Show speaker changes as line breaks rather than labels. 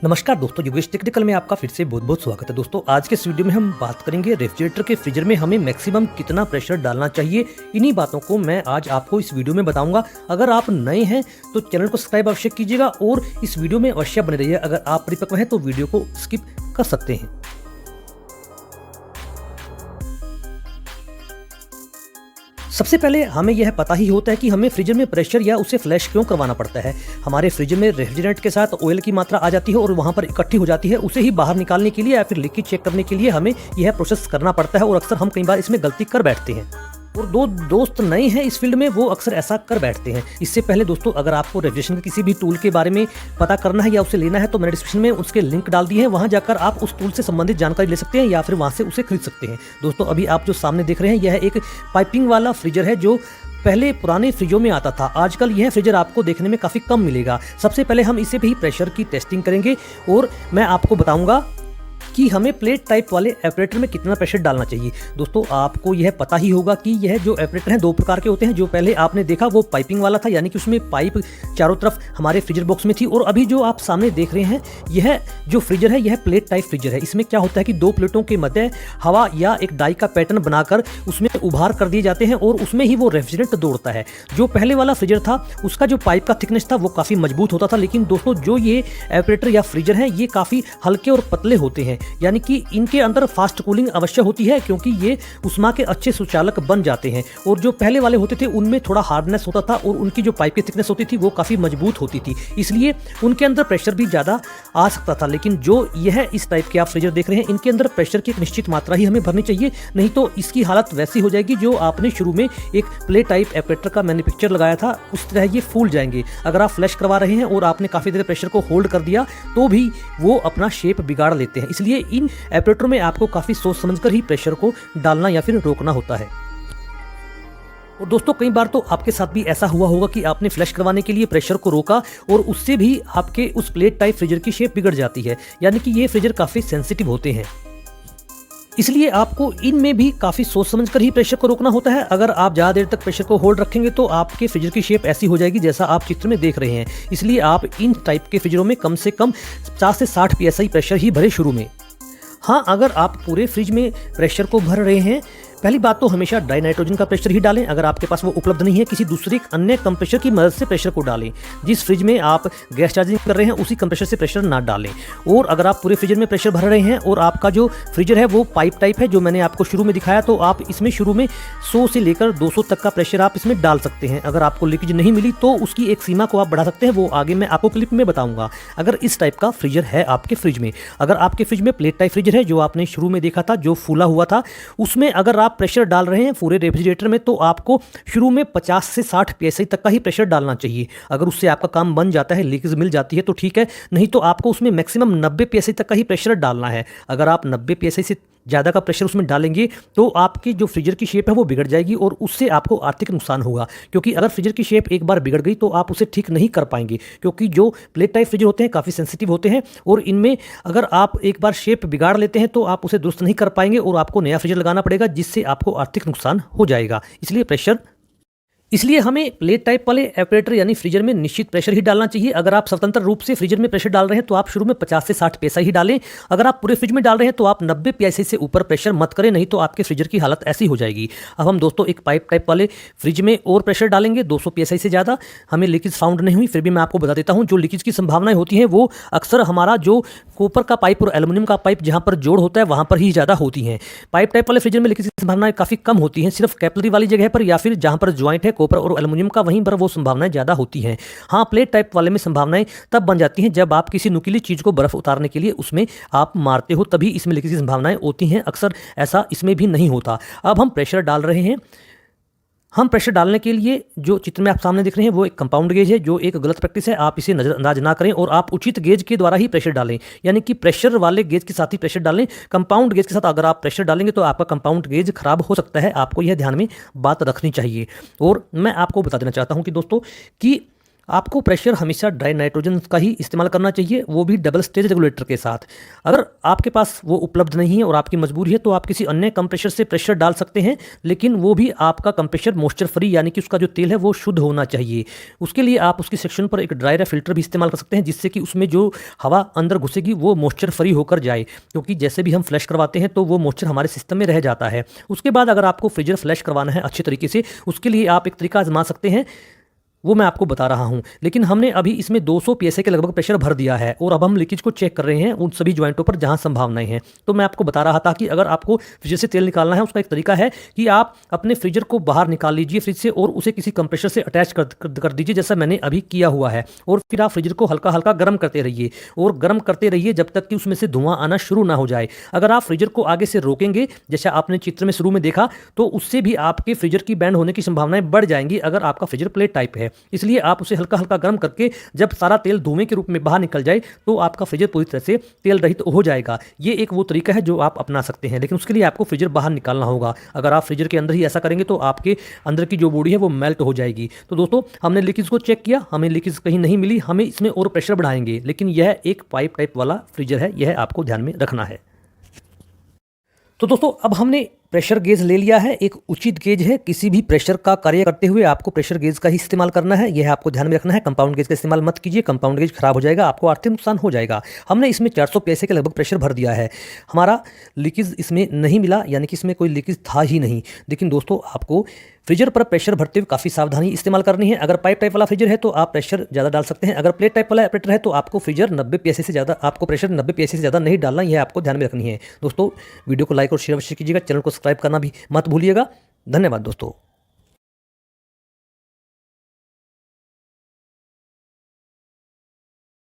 नमस्कार दोस्तों, योगेश टेक्निकल में आपका फिर से बहुत बहुत स्वागत है। दोस्तों आज के इस वीडियो में हम बात करेंगे रेफ्रिजरेटर के फ्रीजर में हमें मैक्सिमम कितना प्रेशर डालना चाहिए। इन्हीं बातों को मैं आज आपको इस वीडियो में बताऊंगा। अगर आप नए हैं तो चैनल को सब्सक्राइब अवश्य कीजिएगा और इस वीडियो में अवश्य बने रहिए। अगर आप परिपक्व हैं तो वीडियो को स्किप कर सकते हैं। सबसे पहले हमें यह पता ही होता है कि हमें फ्रीजर में प्रेशर या उसे फ्लैश क्यों करवाना पड़ता है। हमारे फ्रीजर में रेफ्रिजरेंट के साथ ऑयल की मात्रा आ जाती है और वहां पर इकट्ठी हो जाती है। उसे ही बाहर निकालने के लिए या फिर लीकेज चेक करने के लिए हमें यह प्रोसेस करना पड़ता है और अक्सर हम कई बार इसमें गलती कर बैठते हैं। और दो दोस्त नए हैं इस फील्ड में, वो अक्सर ऐसा कर बैठते हैं। इससे पहले दोस्तों, अगर आपको रेफ्रिजरेशन के किसी भी टूल के बारे में पता करना है या उसे लेना है तो मैंने डिस्क्रिप्शन में उसके लिंक डाल दिए हैं। वहां जाकर आप उस टूल से संबंधित जानकारी ले सकते हैं या फिर वहां से उसे खरीद सकते हैं। दोस्तों अभी आप जो सामने देख रहे हैं यह एक पाइपिंग वाला फ्रीजर है जो पहले पुराने फ्रिजों में आता था। आजकल यह फ्रीजर आपको देखने में काफ़ी कम मिलेगा। सबसे पहले हम इसे भी प्रेशर की टेस्टिंग करेंगे और मैं आपको बताऊंगा कि हमें प्लेट टाइप वाले एपरेटर में कितना प्रेशर डालना चाहिए। दोस्तों आपको यह पता ही होगा कि यह जो एपरेटर हैं दो प्रकार के होते हैं। जो पहले आपने देखा वो पाइपिंग वाला था, यानी कि उसमें पाइप चारों तरफ हमारे फ्रीजर बॉक्स में थी। और अभी जो आप सामने देख रहे हैं यह जो फ्रीजर है यह प्लेट टाइप फ्रीजर है। इसमें क्या होता है कि दो प्लेटों के मध्य हवा या एक डाई का पैटर्न बनाकर उसमें उभार कर दिए जाते हैं और उसमें ही वो रेफ्रिजरेंट दौड़ता है। जो पहले वाला फ्रीजर था उसका जो पाइप का थिकनेस था वो काफ़ी मजबूत होता था, लेकिन दोस्तों जो ये एपरेटर या फ्रीजर हैं ये काफ़ी हल्के और पतले होते हैं, यानी कि इनके अंदर फास्ट कूलिंग अवश्य होती है क्योंकि ये उष्मा के अच्छे सुचालक बन जाते हैं। और जो पहले वाले होते थे उनमें थोड़ा हार्डनेस होता था और उनकी जो पाइप की थिकनेस होती थी वो काफ़ी मजबूत होती थी, इसलिए उनके अंदर प्रेशर भी ज़्यादा आ सकता था। लेकिन जो यह इस टाइप के आप फ्रीजर देख रहे हैं इनके अंदर प्रेशर की एक निश्चित मात्रा ही हमें भरनी चाहिए, नहीं तो इसकी हालत वैसी हो जाएगी जो आपने शुरू में एक प्लेट टाइप एपरेटर का मैंने पिक्चर लगाया था उस तरह ये फूल जाएंगे। अगर आप फ्लैश करवा रहे हैं और आपने काफ़ी देर प्रेशर को होल्ड कर दिया तो भी वो अपना शेप बिगाड़ लेते हैं। इसलिए इन एपरेटर में आपको काफ़ी सोच समझकर ही प्रेशर को डालना या फिर रोकना होता है। और दोस्तों कई बार तो आपके साथ भी ऐसा हुआ होगा कि आपने फ्लैश करवाने के लिए प्रेशर को रोका और उससे भी आपके उस प्लेट टाइप फ्रीजर की शेप बिगड़ जाती है, यानी कि ये फ्रीजर काफ़ी सेंसिटिव होते हैं। इसलिए आपको इनमें भी काफ़ी सोच समझकर ही प्रेशर को रोकना होता है। अगर आप ज़्यादा देर तक प्रेशर को होल्ड रखेंगे तो आपके फ्रीजर की शेप ऐसी हो जाएगी जैसा आप चित्र में देख रहे हैं। इसलिए आप इन टाइप के फ्रीजरों में कम से कम 50 से 60 PSI प्रेशर ही भरे शुरू में। हाँ, अगर आप पूरे फ्रिज में प्रेशर को भर रहे हैं, पहली बात तो हमेशा डाई नाइट्रोजन का प्रेशर ही डालें। अगर आपके पास वो उपलब्ध नहीं है किसी दूसरे अन्य कंप्रेसर की मदद से प्रेशर को डालें। जिस फ्रिज में आप गैस चार्जिंग कर रहे हैं उसी कंप्रेसर से प्रेशर ना डालें। और अगर आप पूरे फ्रीजर में प्रेशर भर रहे हैं और आपका जो फ्रीजर है वो पाइप टाइप है जो मैंने आपको शुरू में दिखाया, तो आप इसमें शुरू में 100 से लेकर 200 तक का प्रेशर आप इसमें डाल सकते हैं। अगर आपको लीकेज नहीं मिली तो उसकी एक सीमा को आप बढ़ा सकते हैं, वो आगे मैं आपको क्लिप में बताऊंगा। अगर इस टाइप का फ्रीजर है आपके फ्रिज में, अगर आपके फ्रिज में प्लेट टाइप फ्रीजर है जो आपने शुरू में देखा था जो फूला हुआ था, उसमें अगर आप प्रेशर डाल रहे हैं पूरे रेफ्रिजरेटर में तो आपको शुरू में 50 से 60 PSI तक का ही प्रेशर डालना चाहिए। अगर उससे आपका काम बन जाता है, लीकेज मिल जाती है तो ठीक है, नहीं तो आपको उसमें मैक्सिमम 90 PSI तक का ही प्रेशर डालना है। अगर आप 90 PSI से ज़्यादा का प्रेशर उसमें डालेंगे तो आपकी जो फ्रीजर की शेप है वो बिगड़ जाएगी और उससे आपको आर्थिक नुकसान होगा। क्योंकि अगर फ्रीजर की शेप एक बार बिगड़ गई तो आप उसे ठीक नहीं कर पाएंगे, क्योंकि जो प्लेट टाइप फ्रीजर होते हैं काफ़ी सेंसिटिव होते हैं और इनमें अगर आप एक बार शेप बिगाड़ लेते हैं तो आप उसे दुरुस्त नहीं कर पाएंगे और आपको नया फ्रीजर लगाना पड़ेगा जिससे आपको आर्थिक नुकसान हो जाएगा। इसलिए हमें प्लेट टाइप वाले एपरेटर यानी फ्रीजर में निश्चित प्रेशर ही डालना चाहिए। अगर आप स्वतंत्र रूप से फ्रीजर में प्रेशर डाल रहे हैं तो आप शुरू में 50 से 60 PSI ही डालें। अगर आप पूरे फ्रिज में डाल रहे हैं तो आप 90 PSI से ऊपर प्रेशर मत करें, नहीं तो आपके फ्रीजर की हालत ऐसी हो जाएगी। अब हम दोस्तों एक पाइप टाइप वाले फ्रिज में और प्रेशर डालेंगे 200 PSI से ज़्यादा। हमें लीकेज फाउंड नहीं हुई, फिर भी मैं आपको बता देता हूँ। जो लीकेज की संभावनाएं होती हैं वो अक्सर हमारा जो कॉपर का पाइप और एल्युमिनियम का पाइप जहाँ पर जोड़ होता है वहाँ पर ही ज़्यादा होती हैं। पाइप टाइप वाले फ्रीजर में लीकेज की संभावनाएं काफ़ी कम होती हैं, सिर्फ कैपिलरी वाली जगह पर या फिर जहाँ पर ज्वाइंट है कॉपर और एल्युमिनियम का वहीं पर वो संभावनाएं ज़्यादा होती हैं। हाँ, प्लेट टाइप वाले में संभावनाएं तब बन जाती हैं जब आप किसी नुकीली चीज़ को बर्फ उतारने के लिए उसमें आप मारते हो, तभी इसमें लीकेज की संभावनाएं होती हैं। अक्सर ऐसा इसमें भी नहीं होता। अब हम प्रेशर डाल रहे हैं। हम प्रेशर डालने के लिए जो चित्र में आप सामने देख रहे हैं वो एक कंपाउंड गेज है जो एक गलत प्रैक्टिस है। आप इसे नजरअंदाज ना करें और आप उचित गेज के द्वारा ही प्रेशर डालें, यानी कि प्रेशर वाले गेज के साथ ही प्रेशर डालें। कंपाउंड गेज के साथ अगर आप प्रेशर डालेंगे तो आपका कंपाउंड गेज खराब हो सकता है। आपको यह ध्यान में बात रखनी चाहिए। और मैं आपको बता देना चाहता हूँ कि दोस्तों कि आपको प्रेशर हमेशा ड्राई नाइट्रोजन का ही इस्तेमाल करना चाहिए, वो भी डबल स्टेज रेगुलेटर के साथ। अगर आपके पास वो उपलब्ध नहीं है और आपकी मजबूरी है तो आप किसी अन्य कंप्रेशर से प्रेशर डाल सकते हैं, लेकिन वो भी आपका कंप्रेशर मॉइस्चर फ्री यानी कि उसका जो तेल है वो शुद्ध होना चाहिए। उसके लिए आप उसकी सेक्शन पर एक ड्रायर फिल्टर भी इस्तेमाल कर सकते हैं, जिससे कि उसमें जो हवा अंदर घुसेगी वो मॉइस्चर फ्री होकर जाए, क्योंकि जैसे भी हम फ्लैश करवाते हैं तो वो मॉइस्चर हमारे सिस्टम में रह जाता है। उसके बाद अगर आपको फ्रीजर फ्लैश करवाना है अच्छे तरीके से, उसके लिए आप एक तरीका आजमा सकते हैं, वो मैं आपको बता रहा हूँ। लेकिन हमने अभी इसमें 200 psi के लगभग प्रेशर भर दिया है और अब हम लीकेज को चेक कर रहे हैं उन सभी जॉइंटों पर जहाँ संभावनाएं हैं। तो मैं आपको बता रहा था कि अगर आपको फ्रीजर से तेल निकालना है, उसका एक तरीका है कि आप अपने फ्रीजर को बाहर निकाल लीजिए फ्रिज से और उसे किसी कंप्रेशर से अटैच कर दीजिए, जैसा मैंने अभी किया हुआ है। और फिर आप फ्रीजर को हल्का हल्का गर्म करते रहिए और गर्म करते रहिए जब तक कि उसमें से धुआं आना शुरू ना हो जाए। अगर आप फ्रीजर को आगे से रोकेंगे, जैसा आपने चित्र में शुरू में देखा, तो उससे भी आपके फ्रीजर की बैंड होने की संभावनाएं बढ़ जाएंगी अगर आपका फ्रीजर प्लेट टाइप है। इसलिए आप हल्का हल्का गर्म करके जब सारा तेल धुएं के रूप में बाहर निकल जाए तो आपका फ्रीजर पूरी तरह से तेल रहित हो जाएगा। ये एक वो तरीका है जो आप अपना सकते हैं, लेकिन उसके लिए आपको फ्रीजर बाहर निकालना होगा। अगर आप फ्रीजर के अंदर ही ऐसा करेंगे तो आपके अंदर की जो बॉडी है वो मेल्ट हो जाएगी। तो दोस्तों, हमने लीकेज को चेक किया, हमें लीकेज कहीं नहीं मिली, हमें इसमें और प्रेशर बढ़ाएंगे, लेकिन यह एक पाइप टाइप वाला फ्रीजर है, यह आपको ध्यान में रखना है। तो दोस्तों, अब हमने प्रेशर गेज ले लिया है, एक उचित गेज है। किसी भी प्रेशर का कार्य करते हुए आपको प्रेशर गेज का ही इस्तेमाल करना है, यह आपको ध्यान में रखना है। कंपाउंड गेज का इस्तेमाल मत कीजिए, कंपाउंड गेज खराब हो जाएगा, आपको आर्थिक नुकसान हो जाएगा। हमने इसमें 400 psi के लगभग प्रेशर भर दिया है, हमारा लीकेज इसमें नहीं मिला, यानी कि इसमें कोई लीकेज था ही नहीं। लेकिन दोस्तों, आपको फ्रीजर पर प्रेशर भरते हुए काफ़ी सावधानी इस्तेमाल करनी है। अगर पाइप टाइप वाला फ्रीजर है तो आप प्रेशर ज़्यादा डाल सकते हैं, अगर प्लेट टाइप वाला ऑपरेटर है तो आपको फ्रीजर 90 psi से ज़्यादा, आपको प्रेशर 90 psi से ज़्यादा नहीं डालना, यह आपको ध्यान में रखनी है। दोस्तों, वीडियो को लाइक और शेयर अवश्य कीजिएगा, चैनल को सब्सक्राइब करना भी मत भूलिएगा। धन्यवाद दोस्तों।